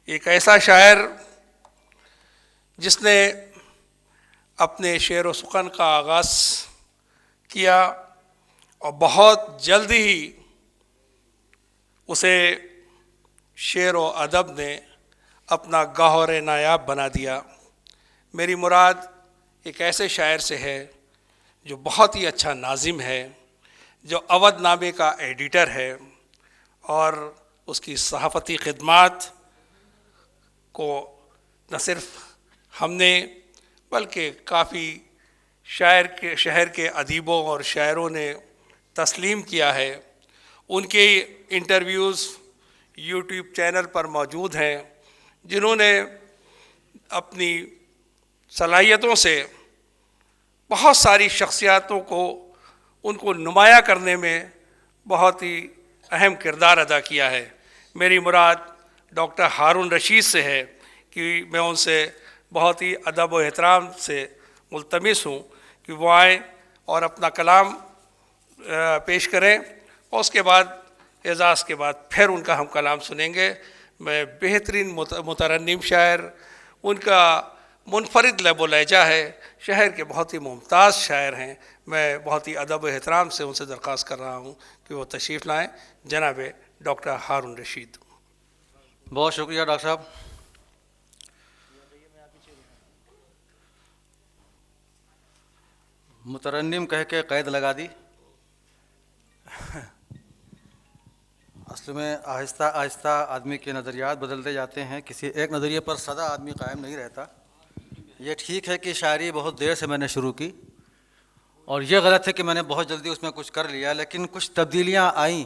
एक ऐसा शायर जिसने अपने शेर व सुखन का आगाज़ किया और बहुत जल्दी ही उसे शेर व अदब ने अपना गौहर नायाब बना दिया। मेरी मुराद एक ऐसे शायर से है जो बहुत ही अच्छा नाज़िम है, जो अवध नामे का एडिटर है और उसकी सहाफ़ती ख़िदमात को न सिर्फ हमने बल्कि काफ़ी शहर के अदीबों और शायरों ने तस्लीम किया है। उनके इंटरव्यूज़ यूट्यूब चैनल पर मौजूद हैं, जिन्होंने अपनी सलाहियतों से बहुत सारी शख्सियातों को उनको नुमाया करने में बहुत ही अहम किरदार अदा किया है। मेरी मुराद डॉक्टर हारून रशीद से है कि मैं उनसे बहुत ही अदब व एहतराम से मुल्तमिस हूँ कि वो आएँ और अपना कलाम पेश करें और उसके बाद एजाज़ के बाद फिर उनका हम कलाम सुनेंगे। मैं बेहतरीन मुतरन्निम शायर, उनका मुनफरिद लहब लहजा है, शहर के बहुत ही मुमताज़ शायर हैं। मैं बहुत ही अदब व एहतराम से उनसे दरख्वास्त कर रहा हूँ कि वो तशरीफ़ लाएँ। जनाब डॉक्टर हारून रशीद। बहुत शुक्रिया डॉक्टर साहब। मुतरन्निम कह के क़ैद लगा दी। असल में आहिस्ता आहिस्ता आदमी के नज़रियात बदलते जाते हैं, किसी एक नज़रिए पर सदा आदमी कायम नहीं रहता। ये ठीक है कि शायरी बहुत देर से मैंने शुरू की और ये गलत है कि मैंने बहुत जल्दी उसमें कुछ कर लिया, लेकिन कुछ तब्दीलियाँ आईं।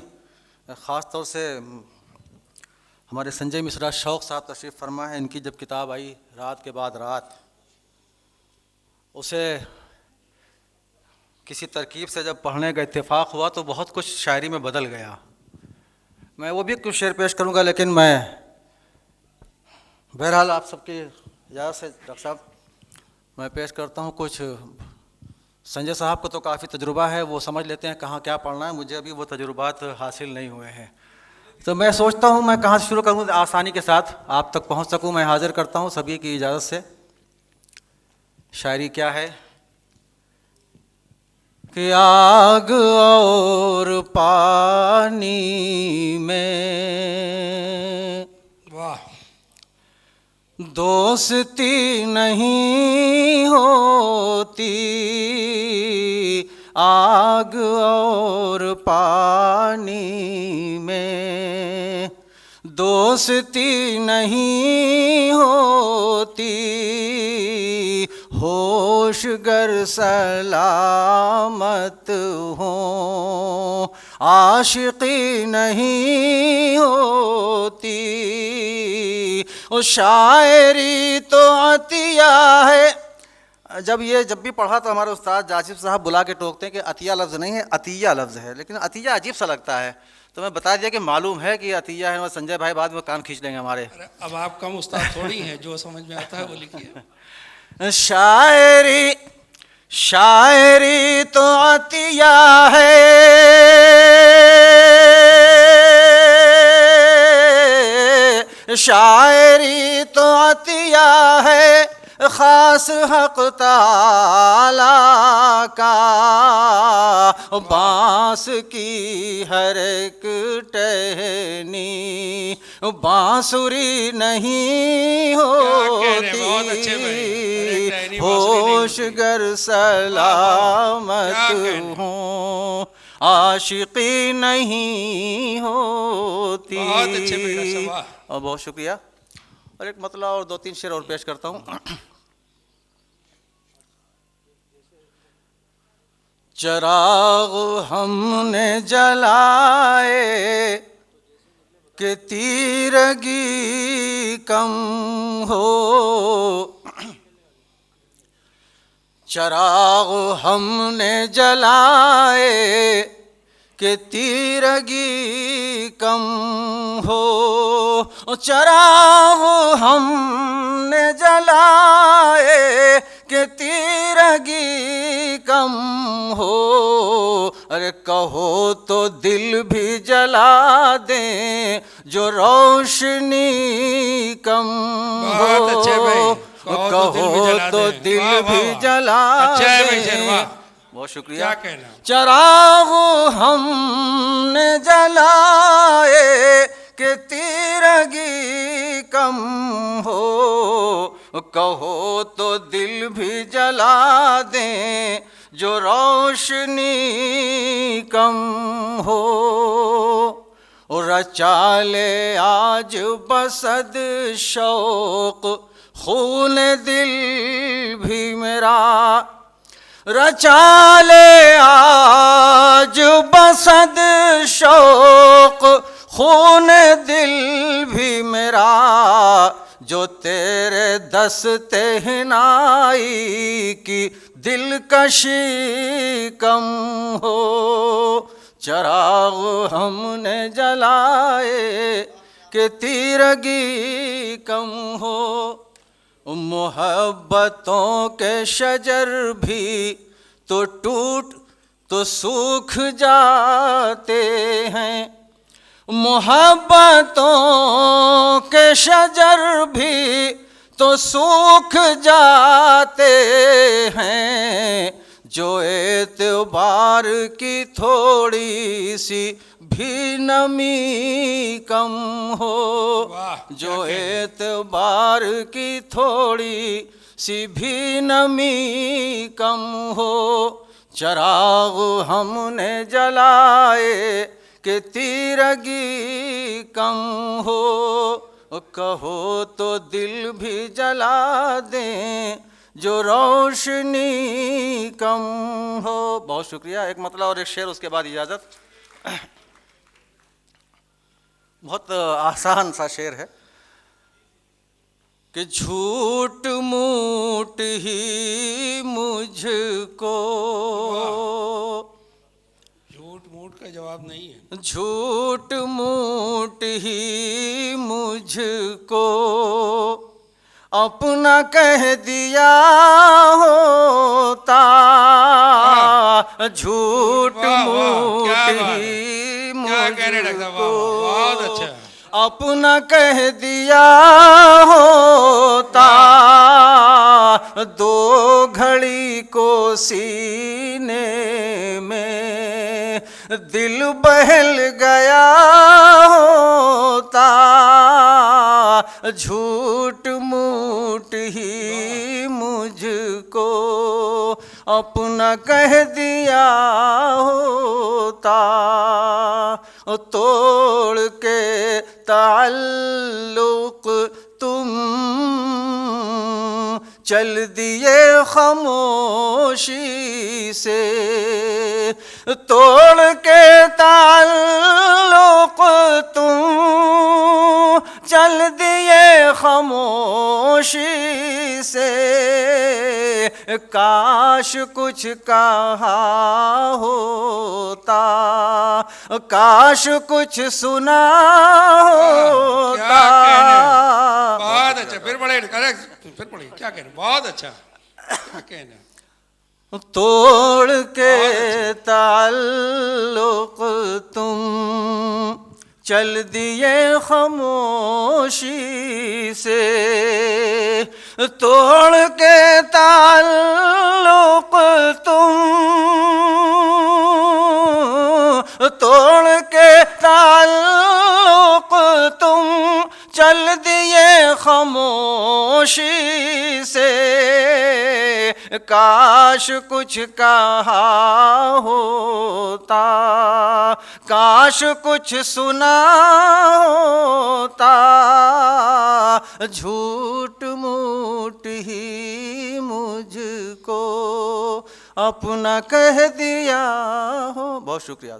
ख़ास तौर से हमारे संजय मिश्रा शौक़ साहब तशरीफ़ फरमा है, इनकी जब किताब आई रात के बाद रात, उसे किसी तरकीब से जब पढ़ने का इत्तेफाक हुआ तो बहुत कुछ शायरी में बदल गया। मैं वो भी कुछ शेर पेश करूंगा, लेकिन मैं बहरहाल आप सबकी इजाज़त से डॉक्टर साहब मैं पेश करता हूँ कुछ। संजय साहब को तो काफ़ी तजुर्बा है, वो समझ लेते हैं कहाँ क्या पढ़ना है, मुझे अभी वो तजुर्बात हासिल नहीं हुए हैं, तो मैं सोचता हूँ मैं कहाँ से शुरू करूँ आसानी के साथ आप तक पहुँच सकूँ। मैं हाजिर करता हूँ सभी की इजाज़त से। शायरी क्या है कि आग और पानी में वाह, दोस्ती नहीं होती, आग और पानी में दोस्ती नहीं होती, होशगर सलामत हो आशिकी नहीं होती। ओ शायरी तो अतिया है। जब भी पढ़ा तो हमारे उस्ताद जासिफ साहब बुला के टोकते हैं कि अतिया लफ्ज़ नहीं है, अतिया लफ्ज़ है, लेकिन अतिया अजीब सा लगता है, तो मैं बता दिया कि मालूम है कि अतिया है। संजय भाई बाद में कान खींच लेंगे हमारे। अब आप कम उस्ताद थोड़ी हैं, जो समझ में आता है वो लिखिए। शायरी तो अतिया है, शायरी तो अतिया है, खास हक़ ताला का, बांस की हर एक टहनी बांसुरी नहीं होती, होशगर सलामत हूँ आशिकी नहीं होती। बहुत अच्छे बेटा, और बहुत शुक्रिया। और एक मतलब और दो तीन शेर और पेश करता हूँ। चिराग हमने जलाए कि तीरगी कम हो, चिराग हमने जलाए कि तीरगी कम हो, चिराग हमने जलाए कि तीरगी कम हो। अरे कहो तो दिल भी जला दें जो रोशनी कम कहो तो दिल वाह, वाह, भी वाह। जला अच्छा है भाई दें। शेर, वाह। बहुत शुक्रिया। क्या कहना। चराग हमने जलाए कि तीरगी कम हो, कहो तो दिल भी जला दें जो रोशनी कम हो। रचा ले आज बसद शौक खून दिल भी मेरा, रचा ले आज बसद शौक खून दिल भी मेरा, जो तेरे दस्ते हिनाई की दिलकशी कम हो। चराग हमने जलाए कि तीरगी कम हो, मोहब्बतों के शजर भी तो टूट तो सूख जाते हैं, मोहब्बतों के शजर भी तो सूख जाते हैं, जो एतबार की थोड़ी सी भी नमी कम हो, जो एतबार की थोड़ी सी भी नमी कम हो। चराग हमने जलाए कि तीरगी कम हो, कहो तो दिल भी जला दें जो रोशनी कम हो। बहुत शुक्रिया। एक मतलब और एक शेर, उसके बाद इजाज़त। बहुत आसान सा शेर है कि झूठ मूठ ही मुझको, झूठ मूठ का जवाब नहीं है, झूठ मूठ ही मुझको अपना कह दिया होता, झूठ मूठ ही मुझको अपना कह दिया होता, दो घड़ी को सीने में दिल बहल गया होता, झूठ मूठ ही मुझको अपना कह दिया होता, तोड़ के ताल्लुक तुम चल दिए खामोशी से, तोड़ के ताल्लुक तुम चल दिए खामोशी से, काश कुछ कहा होता, काश कुछ सुना होता। बहुत अच्छा, फिर पढ़े, फिर पढ़े, क्या कहना, बहुत अच्छा, क्या कहना। तोड़ के ताल्लुक तुम चल दिए खामोशी से, तोड़ के ताल्लुक तुम, तोड़ के ताल्लुक तुम चल दिए खामोशी से, काश कुछ कहा होता, काश कुछ सुना होता, झूठ मूठ ही मुझको अपना कह दिया हो। बहुत शुक्रिया।